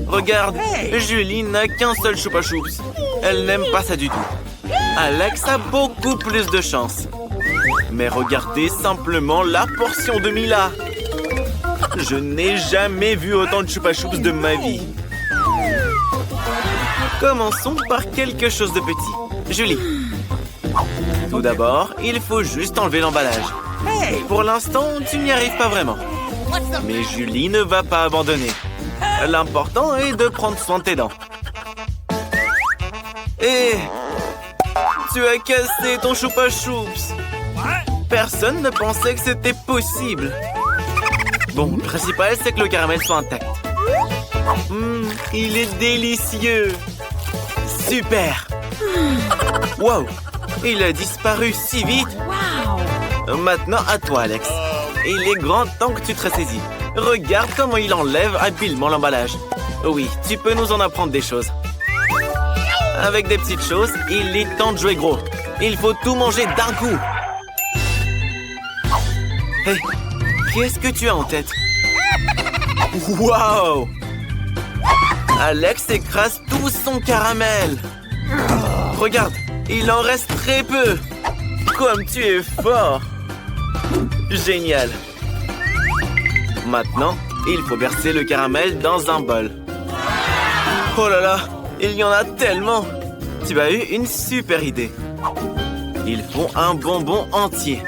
Regarde, Julie n'a qu'un seul Choupa Choups. Elle n'aime pas ça du tout. Alex a beaucoup plus de chance. Mais regardez simplement la portion de Mila. Je n'ai jamais vu autant de Choupa Choups de ma vie. Commençons par quelque chose de petit. Julie. Tout d'abord, il faut juste enlever l'emballage. Pour l'instant, tu n'y arrives pas vraiment. Mais Julie ne va pas abandonner. L'important est de prendre soin de tes dents. Et tu as cassé ton Choupa Choups. Personne ne pensait que c'était possible. Bon, le principal, c'est que le caramel soit intact. Il est délicieux. Super. Wow, il a disparu si vite. Maintenant, à toi, Alex. Il est grand temps que tu te ressaisis. Regarde comment il enlève habilement l'emballage. Oui, tu peux nous en apprendre des choses. Avec des petites choses, il est temps de jouer gros. Il faut tout manger d'un coup. Hé, qu'est-ce que tu as en tête? Wow! Alex écrase tout son caramel. Regarde, il en reste très peu. Comme tu es fort. Génial. Maintenant, il faut verser le caramel dans un bol. Oh là là, il y en a tellement. Tu as eu une super idée. Il faut un bonbon entier.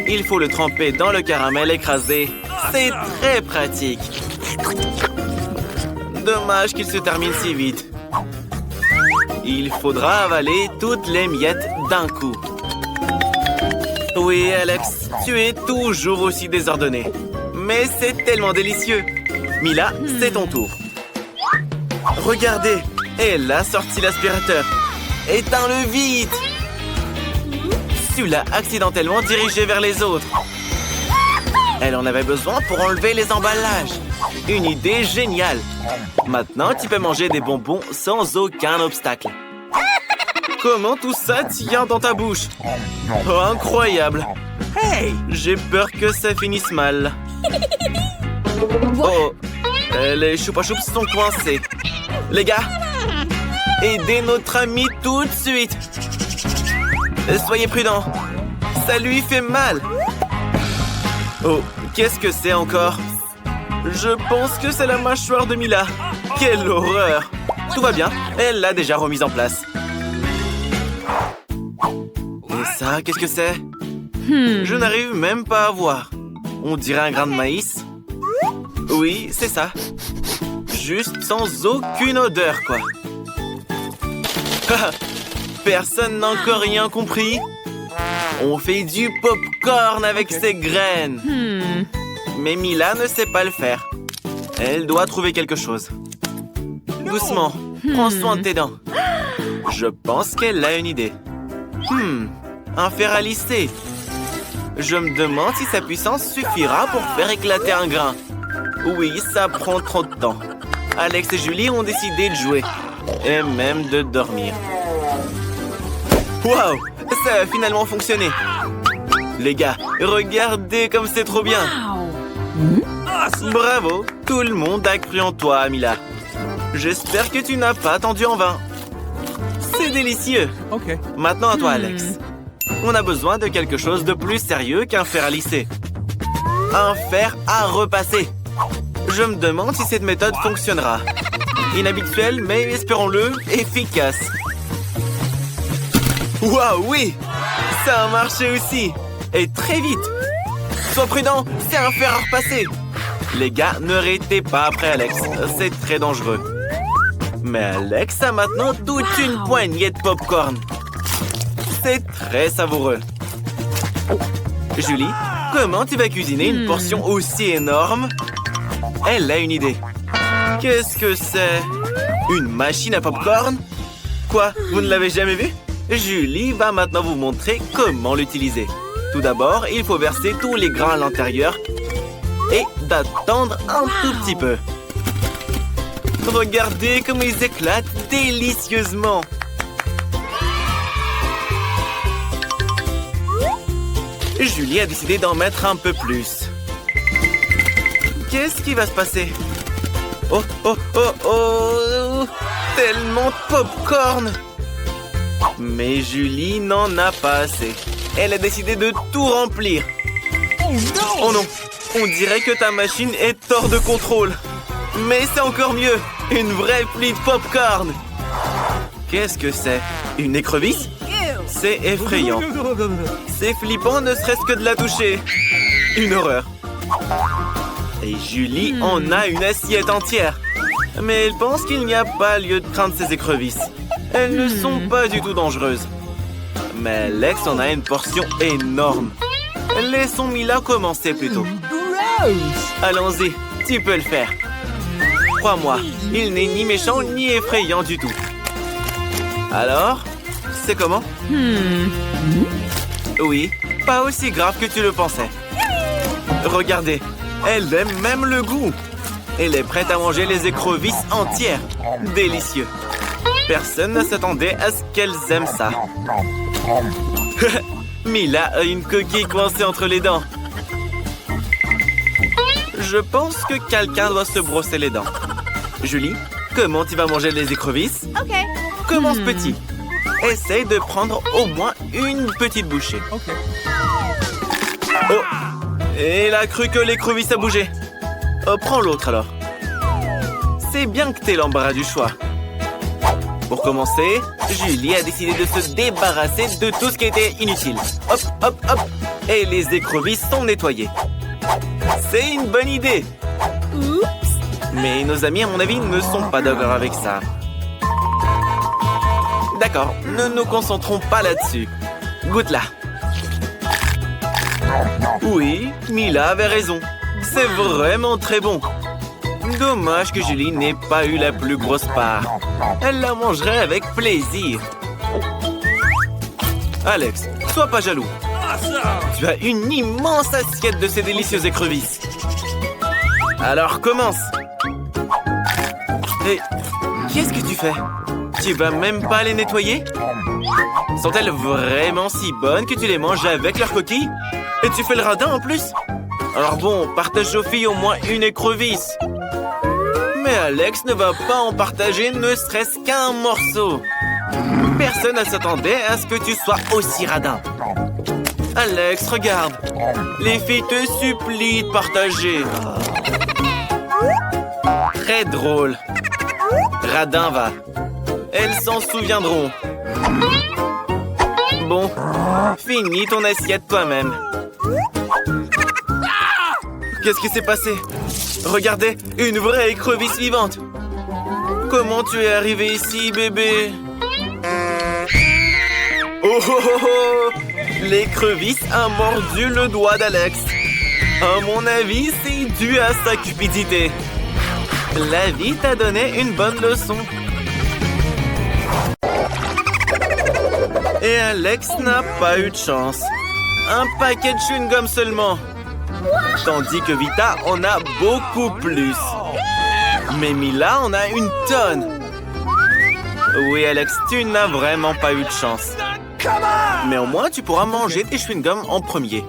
Il faut le tremper dans le caramel écrasé. C'est très pratique. Dommage qu'il se termine si vite. Il faudra avaler toutes les miettes d'un coup. Oui, Alex, tu es toujours aussi désordonné. Mais c'est tellement délicieux. Mila, c'est ton tour. Regardez, elle a sorti l'aspirateur. Éteins-le vite. Tu l'as accidentellement dirigé vers les autres. Elle en avait besoin pour enlever les emballages. Une idée géniale. Maintenant, tu peux manger des bonbons sans aucun obstacle. Comment tout ça tient dans ta bouche? Oh, incroyable. Hey, j'ai peur que ça finisse mal. Oh, les Choupa Choups sont coincés. Les gars, aidez notre ami tout de suite. Soyez prudents. Ça lui fait mal. Oh, qu'est-ce que c'est encore? Je pense que c'est la mâchoire de Mila. Quelle horreur. Tout va bien, elle l'a déjà remise en place. Et ça, qu'est-ce que c'est? Je n'arrive même pas à voir. On dirait un grain de maïs. Oui, c'est ça. Juste sans aucune odeur, quoi. Personne n'a encore rien compris. On fait du pop-corn avec ces graines. Mais Mila ne sait pas le faire. Elle doit trouver quelque chose. Doucement, prends soin de tes dents. Je pense qu'elle a une idée. Un fer à lisser. Je me demande si sa puissance suffira pour faire éclater un grain. Oui, ça prend trop de temps. Alex et Julie ont décidé de jouer. Et même de dormir. Waouh! Ça a finalement fonctionné. Les gars, regardez comme c'est trop bien. Bravo! Tout le monde a cru en toi, Mila. J'espère que tu n'as pas attendu en vain. C'est délicieux. Maintenant à toi, Alex. On a besoin de quelque chose de plus sérieux qu'un fer à lisser. Un fer à repasser. Je me demande si cette méthode fonctionnera. Inhabituelle, mais espérons-le, efficace. Waouh, oui! Ça a marché aussi. Et très vite. Sois prudent, c'est un fer à repasser. Les gars, ne arrêtez pas après Alex. C'est très dangereux. Mais Alex a maintenant toute une poignée de pop-corn. C'est très savoureux. Julie, comment tu vas cuisiner une portion aussi énorme? Elle a une idée. Qu'est-ce que c'est? Une machine à pop-corn? Quoi? Vous ne l'avez jamais vue? Julie va maintenant vous montrer comment l'utiliser. Tout d'abord, il faut verser tous les grains à l'intérieur et d'attendre un tout petit peu. Regardez comme ils éclatent délicieusement. Julie a décidé d'en mettre un peu plus. Qu'est-ce qui va se passer? Oh, oh, oh, oh! Tellement de popcorn! Mais Julie n'en a pas assez. Elle a décidé de tout remplir. Oh non! On dirait que ta machine est hors de contrôle. Mais c'est encore mieux! Une vraie pluie de popcorn! Qu'est-ce que c'est? Une écrevisse? C'est effrayant. C'est flippant ne serait-ce que de la toucher. Une horreur. Et Julie en a une assiette entière. Mais elle pense qu'il n'y a pas lieu de craindre ces écrevisses. Elles ne sont pas du tout dangereuses. Mais Alex en a une portion énorme. Laissons Mila commencer plutôt. Allons-y, tu peux le faire. Crois-moi, il n'est ni méchant ni effrayant du tout. Alors, c'est comment? Oui, pas aussi grave que tu le pensais. Regardez, elle aime même le goût. Elle est prête à manger les écrevisses entières. Délicieux. Personne ne s'attendait à ce qu'elles aiment ça. Mila a une coquille coincée entre les dents. Je pense que quelqu'un doit se brosser les dents. Julie, comment tu vas manger les écrevisses? OK. Commence petit. Essaye de prendre au moins une petite bouchée. Oh! Et elle a cru que l'écrevisse a bougé. Oh, prends l'autre alors. C'est bien que t'aies l'embarras du choix. Pour commencer, Julie a décidé de se débarrasser de tout ce qui était inutile. Hop, hop, hop. Et les écrevisses sont nettoyées. C'est une bonne idée. Mais nos amis, à mon avis, ne sont pas d'accord avec ça. D'accord, ne nous concentrons pas là-dessus. Goûte-la. Oui, Mila avait raison. C'est vraiment très bon. Dommage que Julie n'ait pas eu la plus grosse part. Elle la mangerait avec plaisir. Alex, sois pas jaloux. Tu as une immense assiette de ces délicieuses écrevisses. Alors commence. Et qu'est-ce que tu fais? Tu vas même pas les nettoyer? Sont-elles vraiment si bonnes que tu les manges avec leurs coquilles? Et tu fais le radin en plus? Alors bon, partage aux filles au moins une écrevisse. Mais Alex ne va pas en partager ne serait-ce qu'un morceau. Personne ne s'attendait à ce que tu sois aussi radin. Alex, regarde. Les filles te supplient de partager. Très drôle. Radin va. Elles s'en souviendront. Bon, finis ton assiette toi-même. Qu'est-ce qui s'est passé? Regardez, une vraie écrevisse vivante. Comment tu es arrivé ici, bébé? Oh, oh, oh, oh! L'écrevisse a mordu le doigt d'Alex. À mon avis, c'est dû à sa cupidité. La vie t'a donné une bonne leçon. Et Alex n'a pas eu de chance. Un paquet de chewing-gum seulement. Tandis que Vita en a beaucoup plus. Mais Mila en a une tonne. Oui, Alex, tu n'as vraiment pas eu de chance. Mais au moins, tu pourras manger tes chewing-gums en premier.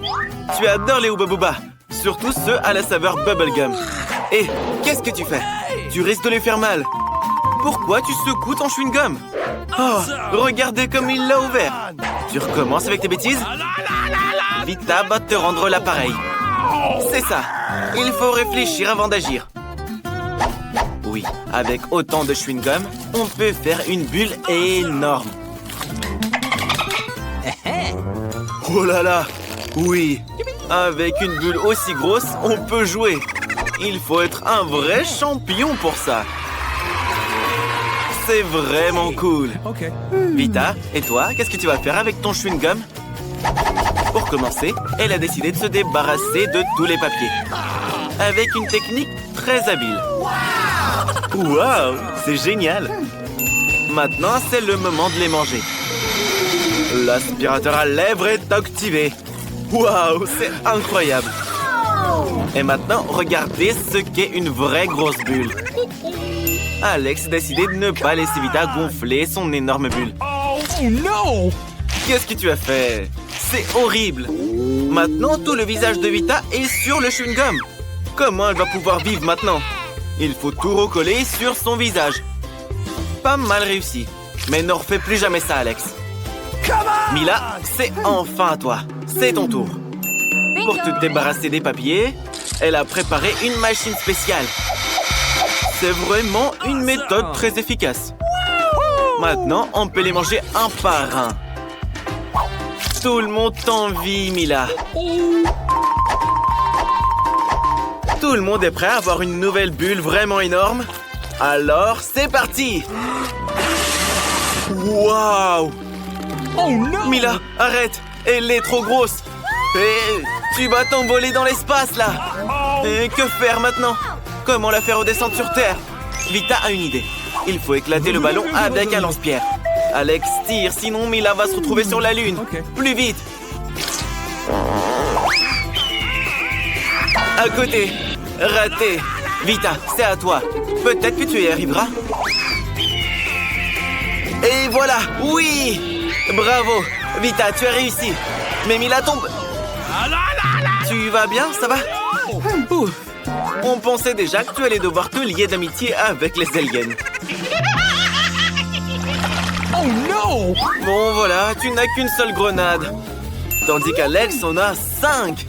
Tu adores les Hubba Bubba, surtout ceux à la saveur bubblegum. Et qu'est-ce que tu fais? Tu risques de les faire mal. Pourquoi tu secoues ton chewing-gum? Oh, regardez comme il l'a ouvert. Tu recommences avec tes bêtises? Vita va te rendre l'appareil. C'est ça. Il faut réfléchir avant d'agir. Oui, avec autant de chewing-gum, on peut faire une bulle énorme. Oh là là! Oui, avec une bulle aussi grosse, on peut jouer. Il faut être un vrai champion pour ça. C'est vraiment cool. Vita, et toi, qu'est-ce que tu vas faire avec ton chewing-gum? Pour commencer, elle a décidé de se débarrasser de tous les papiers. Avec une technique très habile. Waouh, c'est génial! Maintenant, c'est le moment de les manger. L'aspirateur à lèvres est activé. Waouh, c'est incroyable! Et maintenant, regardez ce qu'est une vraie grosse bulle. Alex a décidé de ne pas laisser Vita gonfler son énorme bulle. Oh non! Qu'est-ce que tu as fait? C'est horrible! Maintenant, tout le visage de Vita est sur le chewing-gum. Comment elle va pouvoir vivre maintenant? Il faut tout recoller sur son visage. Pas mal réussi. Mais ne refais plus jamais ça, Alex. Mila, c'est enfin à toi. C'est ton tour. Pour te débarrasser des papiers, elle a préparé une machine spéciale. C'est vraiment une méthode très efficace. Maintenant, on peut les manger un par un. Tout le monde t'envie, Mila. Tout le monde est prêt à avoir une nouvelle bulle vraiment énorme? Alors, c'est parti! Waouh! Oh non! Mila, arrête! Elle est trop grosse! Et tu vas t'envoler dans l'espace, là! Et que faire maintenant? Comment la faire redescendre sur Terre? Vita a une idée. Il faut éclater le ballon avec un lance-pierre. Alex tire, sinon Mila va se retrouver sur la Lune. Plus vite! À côté! Raté! Vita, c'est à toi. Peut-être que tu y arriveras. Et voilà! Oui! Bravo! Vita, tu as réussi. Mais Mila tombe. Tu vas bien? Ça va? Ouf. On pensait déjà que tu allais devoir te lier d'amitié avec les aliens. Oh non! Bon, voilà, tu n'as qu'une seule grenade. Tandis qu'Alex en a 5.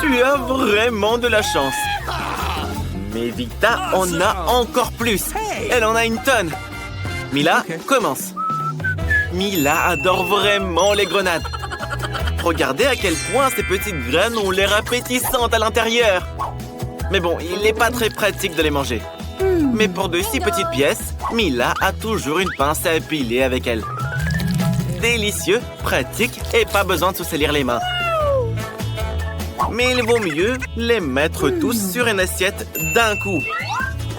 Tu as vraiment de la chance. Mais Vita en a encore plus. Elle en a une tonne. Mila, commence. Mila adore vraiment les grenades. Regardez à quel point ces petites graines ont l'air appétissantes à l'intérieur. Mais bon, il n'est pas très pratique de les manger. Mais pour de si petites pièces, Mila a toujours une pince à épiler avec elle. Délicieux, pratique et pas besoin de se salir les mains. Mais il vaut mieux les mettre tous sur une assiette d'un coup.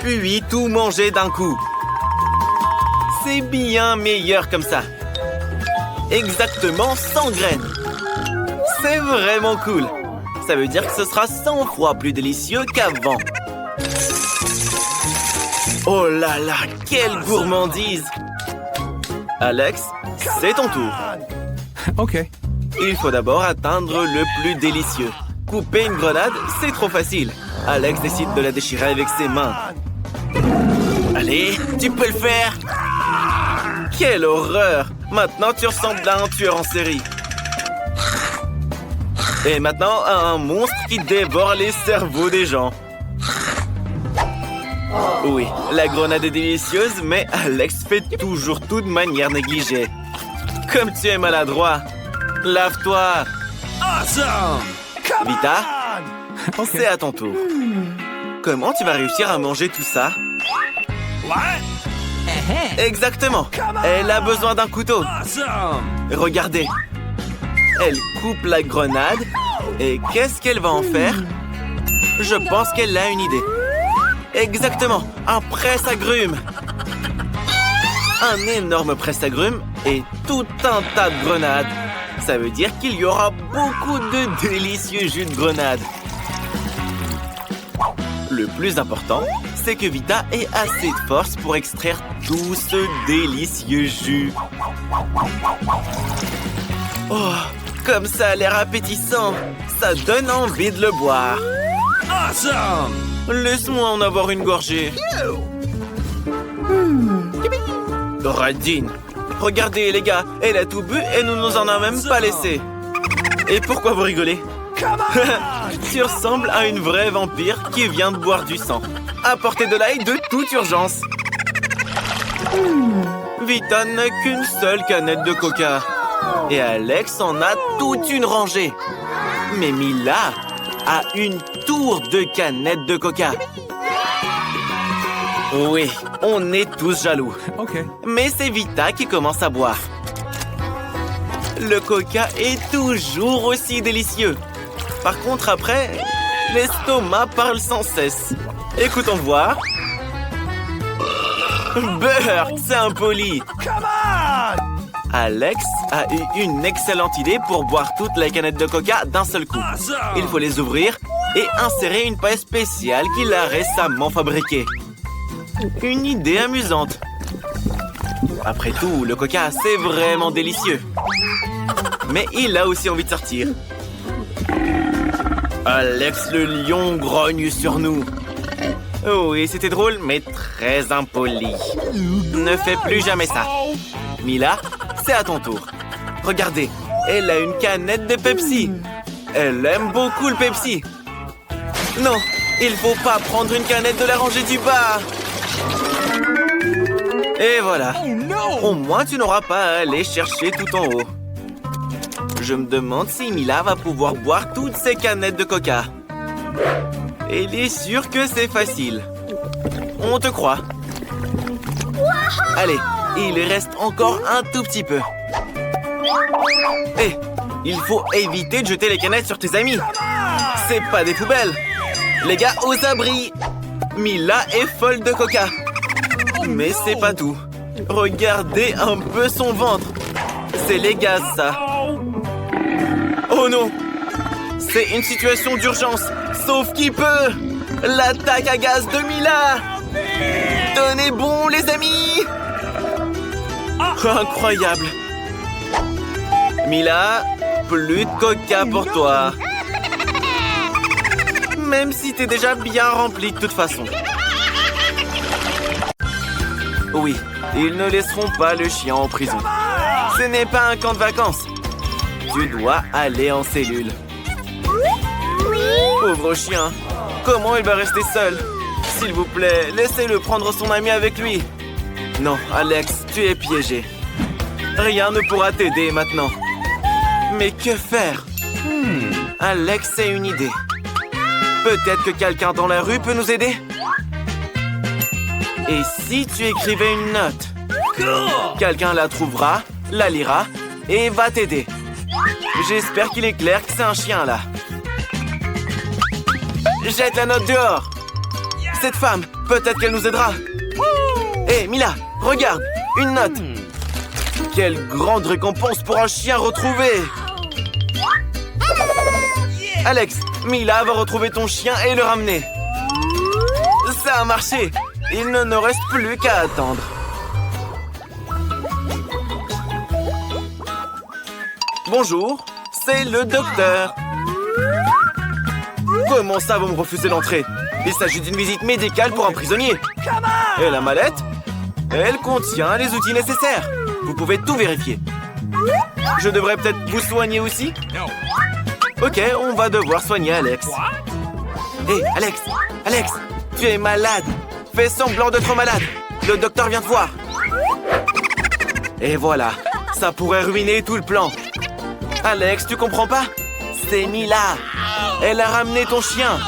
Puis tout manger d'un coup. C'est bien meilleur comme ça. Exactement 100 graines. C'est vraiment cool. Ça veut dire que ce sera 100 fois plus délicieux qu'avant. Oh là là, quelle gourmandise! Alex, c'est ton tour. OK. Il faut d'abord atteindre le plus délicieux. Couper une grenade, c'est trop facile. Alex décide de la déchirer avec ses mains. Allez, tu peux le faire! Quelle horreur! Maintenant, tu ressembles à un tueur en série. Et maintenant, à un monstre qui dévore les cerveaux des gens. Oui, la grenade est délicieuse, mais Alex fait toujours tout de manière négligée. Comme tu es maladroit. Lave-toi. Awesome! Vita, c'est à ton tour. Comment tu vas réussir à manger tout ça? Exactement. Elle a besoin d'un couteau. Awesome! Regardez. Elle coupe la grenade. Et qu'est-ce qu'elle va en faire? Je pense qu'elle a une idée. Exactement, un presse-agrumes. Un énorme presse-agrumes et tout un tas de grenades. Ça veut dire qu'il y aura beaucoup de délicieux jus de grenade. Le plus important, c'est que Vita ait assez de force pour extraire tout ce délicieux jus. Oh, comme ça a l'air appétissant. Ça donne envie de le boire. Awesome! Laisse-moi en avoir une gorgée. Radine. Regardez, les gars, elle a tout bu et nous nous en a même pas laissé. Et pourquoi vous rigolez? Tu ressembles à une vraie vampire qui vient de boire du sang. Apportez de l'ail de toute urgence. Vita n'a qu'une seule canette de coca. Et Alex en a toute une rangée. Mais Mila a une tour de canettes de coca. Oui, on est tous jaloux. OK. Mais c'est Vita qui commence à boire. Le coca est toujours aussi délicieux. Par contre, après, l'estomac parle sans cesse. Écoutons voir. Burk, c'est impoli. Alex a eu une excellente idée pour boire toutes les canettes de coca d'un seul coup. Il faut les ouvrir et insérer une paille spéciale qu'il a récemment fabriquée. Une idée amusante. Après tout, le coca, c'est vraiment délicieux. Mais il a aussi envie de sortir. Alex le lion grogne sur nous. Oh, oui, c'était drôle, mais très impoli. Ne fais plus jamais ça. Mila, c'est à ton tour. Regardez, elle a une canette de Pepsi. Elle aime beaucoup le Pepsi. Non, il faut pas prendre une canette de la rangée du bas. Et voilà. Au moins, tu n'auras pas à aller chercher tout en haut. Je me demande si Mila va pouvoir boire toutes ces canettes de coca. Elle est sûre que c'est facile. On te croit. Allez, il reste encore un tout petit peu. Hé, il faut éviter de jeter les canettes sur tes amis. C'est pas des poubelles. Les gars, aux abris. Mila est folle de coca. Mais c'est pas tout. Regardez un peu son ventre. C'est les gaz, ça. Oh non! C'est une situation d'urgence. Sauf qui peut! L'attaque à gaz de Mila! Tenez bon, les amis! Incroyable! Mila, plus de coca pour toi. Même si t'es déjà bien rempli de toute façon. Oui, ils ne laisseront pas le chien en prison. Ce n'est pas un camp de vacances. Tu dois aller en cellule. Pauvre chien, comment il va rester seul? S'il vous plaît, laissez-le prendre son ami avec lui. Non, Alex, tu es piégé. Rien ne pourra t'aider maintenant. Mais que faire? Alex a une idée. Peut-être que quelqu'un dans la rue peut nous aider? Et si tu écrivais une note? Quelqu'un la trouvera, la lira et va t'aider. J'espère qu'il est clair que c'est un chien, là. Jette la note dehors. Cette femme, peut-être qu'elle nous aidera. Hé, Mila, regarde, une note. Quelle grande récompense pour un chien retrouvé. Alex, Mila va retrouver ton chien et le ramener. Ça a marché. Il ne nous reste plus qu'à attendre. Bonjour, c'est le docteur. Comment ça, vous me refusez l'entrée? Il s'agit d'une visite médicale pour un prisonnier. Et la mallette? Elle contient les outils nécessaires. Vous pouvez tout vérifier. Je devrais peut-être vous soigner aussi? Ok, on va devoir soigner Alex. Hé, Alex, Alex, tu es malade. Fais semblant d'être malade. Le docteur vient te voir. Et voilà, ça pourrait ruiner tout le plan. Alex, tu comprends pas? C'est Mila. Elle a ramené ton chien.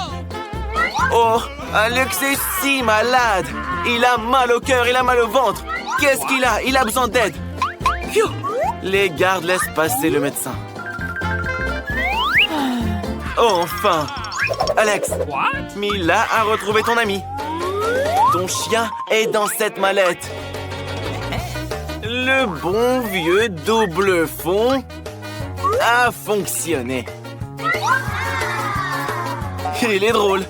Oh, Alex est si malade. Il a mal au cœur, il a mal au ventre. Qu'est-ce qu'il a? Il a besoin d'aide. Phew. Les gardes laissent passer le médecin. Oh, enfin. Alex, Mila a retrouvé ton ami. Ton chien est dans cette mallette. Le bon vieux double fond a fonctionné. Il est drôle.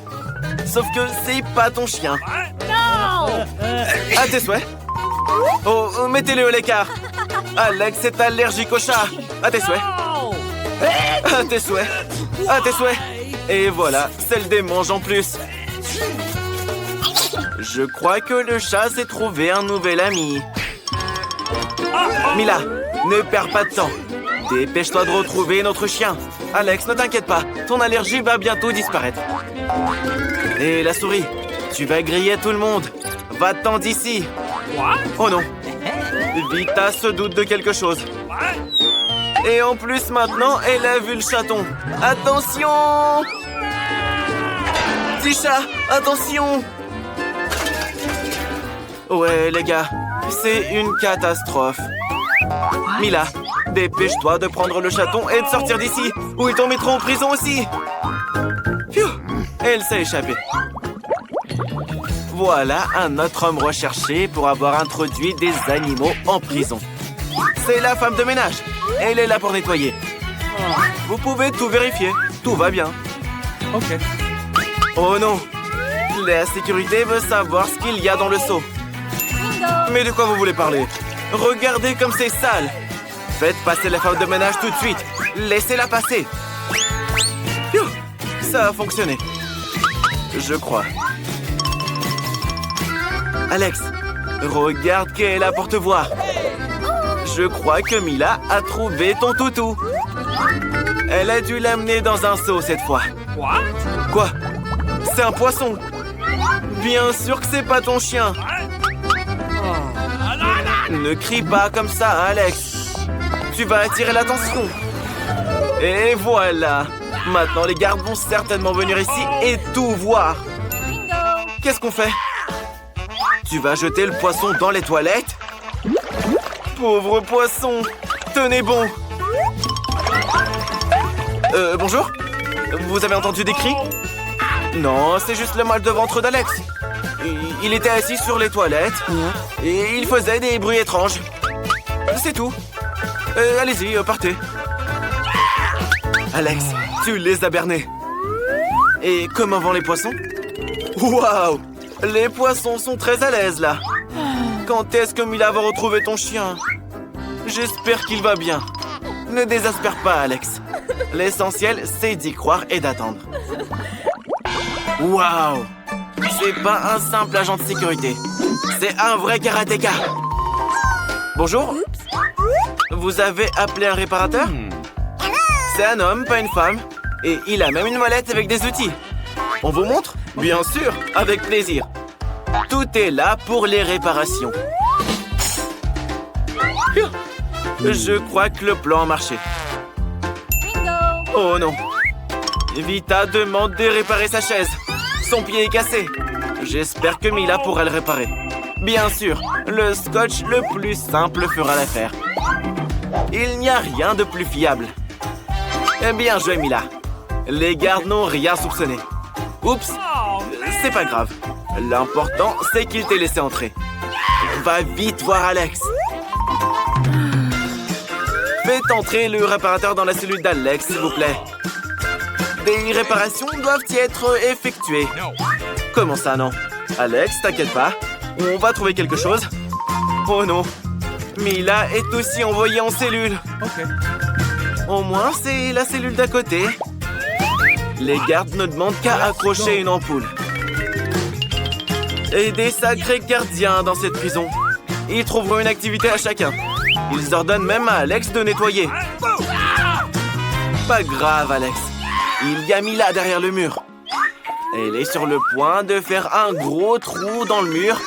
Sauf que c'est pas ton chien. À tes souhaits. Oh, mettez-le à l'écart. Alex est allergique au chat. À tes souhaits. À tes souhaits. À tes souhaits. Et voilà, c'est le démange en plus. Je crois que le chat s'est trouvé un nouvel ami. Mila, ne perds pas de temps. Dépêche-toi de retrouver notre chien. Alex, ne t'inquiète pas, ton allergie va bientôt disparaître. Et la souris, tu vas griller tout le monde. Va-t'en d'ici. Oh non. Vita se doute de quelque chose. Et en plus, maintenant, elle a vu le chaton. Attention! Petit chat, attention! Ouais, les gars, c'est une catastrophe. Mila, dépêche-toi de prendre le chaton et de sortir d'ici, ou ils t'en mettront en prison aussi. Phew, elle s'est échappée. Voilà un autre homme recherché pour avoir introduit des animaux en prison. C'est la femme de ménage. Elle est là pour nettoyer. Vous pouvez tout vérifier. Tout va bien. Ok. Oh non. La sécurité veut savoir ce qu'il y a dans le seau. Mais de quoi vous voulez parler? Regardez comme c'est sale. Faites passer la femme de ménage tout de suite. Laissez-la passer. Phew, Ça a fonctionné. Je crois. Alex, regarde qui est là pour te voir. Je crois que Mila a trouvé ton toutou. Elle a dû l'amener dans un seau cette fois. Quoi? C'est un poisson. Bien sûr que c'est pas ton chien. Ne crie pas comme ça, Alex. Tu vas attirer l'attention. Et voilà. Maintenant, les gardes vont certainement venir ici et tout voir. Qu'est-ce qu'on fait? Tu vas jeter le poisson dans les toilettes? Pauvre poisson. Tenez bon. Bonjour? Vous avez entendu des cris? Non, c'est juste le mal de ventre d'Alex. Il était assis sur les toilettes et il faisait des bruits étranges. C'est tout. Allez-y, partez. Alex, tu les as bernés. Et comment vont les poissons? Waouh! Les poissons sont très à l'aise là. Quand est-ce que Mila va retrouver ton chien? J'espère qu'il va bien. Ne désespère pas, Alex. L'essentiel, c'est d'y croire et d'attendre. Waouh! C'est pas un simple agent de sécurité. C'est un vrai karatéka. Bonjour. Vous avez appelé un réparateur? C'est un homme, pas une femme. Et il a même une mallette avec des outils. On vous montre? Bien sûr, avec plaisir. Tout est là pour les réparations. Je crois que le plan a marché. Oh non. Vita demande de réparer sa chaise. Son pied est cassé. J'espère que Mila pourra le réparer. Bien sûr, le scotch le plus simple fera l'affaire. Il n'y a rien de plus fiable. Bien joué, Mila. Les gardes n'ont rien soupçonné. Oups, c'est pas grave. L'important, c'est qu'il t'ait laissé entrer. Va vite voir Alex. Faites entrer le réparateur dans la cellule d'Alex, s'il vous plaît. Des réparations doivent y être effectuées. Comment ça, non? Alex, t'inquiète pas. On va trouver quelque chose. Oh non. Mila est aussi envoyée en cellule. Au moins, c'est la cellule d'à côté. Les gardes ne demandent qu'à accrocher une ampoule. Et des sacrés gardiens dans cette prison. Ils trouveront une activité à chacun. Ils ordonnent même à Alex de nettoyer. Pas grave, Alex. Il y a Mila derrière le mur. Elle est sur le point de faire un gros trou dans le mur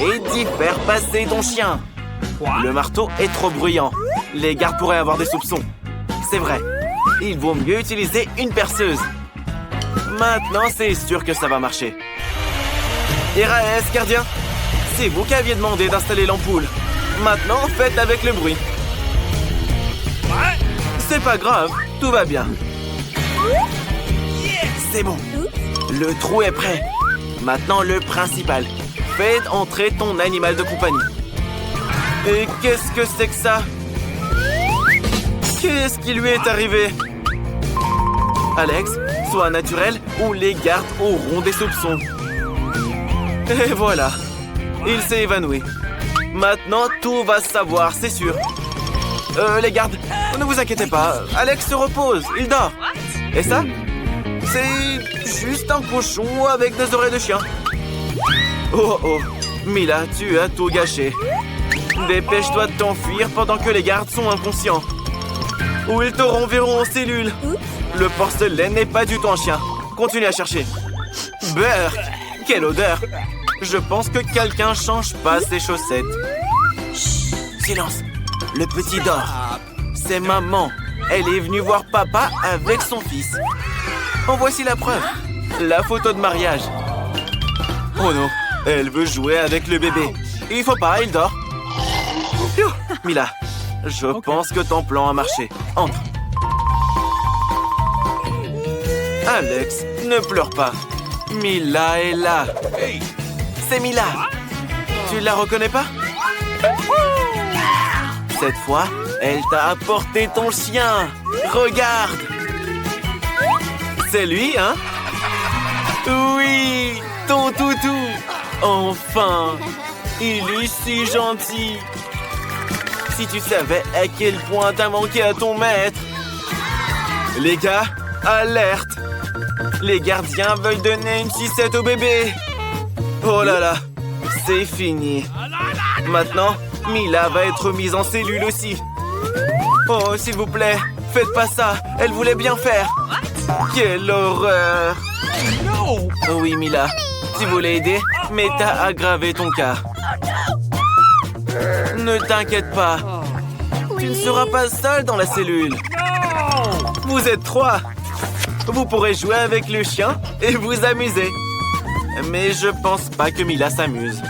et d'y faire passer ton chien. Le marteau est trop bruyant. Les gardes pourraient avoir des soupçons. C'est vrai. Il vaut mieux utiliser une perceuse. Maintenant, c'est sûr que ça va marcher. RAS, gardien. C'est vous qui aviez demandé d'installer l'ampoule. Maintenant, faites avec le bruit. C'est pas grave, tout va bien. C'est bon. Le trou est prêt. Maintenant, le principal. Faites entrer ton animal de compagnie. Et qu'est-ce que c'est que ça? Qu'est-ce qui lui est arrivé? Alex, sois naturel ou les gardes auront des soupçons. Et voilà. Il s'est évanoui. Maintenant, tout va se savoir, c'est sûr. Les gardes, ne vous inquiétez pas. Alex se repose, il dort. Et ça? C'est juste un cochon avec des oreilles de chien. Oh oh, Mila, tu as tout gâché. Dépêche-toi de t'enfuir pendant que les gardes sont inconscients. Ou ils te renverront en cellule. Le porcelaine n'est pas du tout un chien. Continue à chercher. Beurre! Quelle odeur! Je pense que quelqu'un change pas ses chaussettes. Chut, silence! Le petit dort. C'est maman. Elle est venue voir papa avec son fils. En voici la preuve. La photo de mariage. Oh non, elle veut jouer avec le bébé. Il faut pas, il dort. Phew, Mila, je pense que ton plan a marché. Entre. Alex, ne pleure pas. Mila est là. C'est Mila. Tu la reconnais pas? Cette fois, elle t'a apporté ton chien. Regarde. C'est lui, hein? Oui, ton toutou. Enfin, il est si gentil. Si tu savais à quel point t'as manqué à ton maître. Les gars, alerte. Les gardiens veulent donner une sucette au bébé. Oh là là, c'est fini. Maintenant, Mila va être mise en cellule aussi. Oh, s'il vous plaît, faites pas ça. Elle voulait bien faire. Quelle horreur. Oh oui, Mila, tu voulais aider, mais t'as aggravé ton cas. Ne t'inquiète pas. Tu ne seras pas seule dans la cellule. Vous êtes 3. Vous pourrez jouer avec le chien et vous amuser. Mais je pense pas que Mila s'amuse.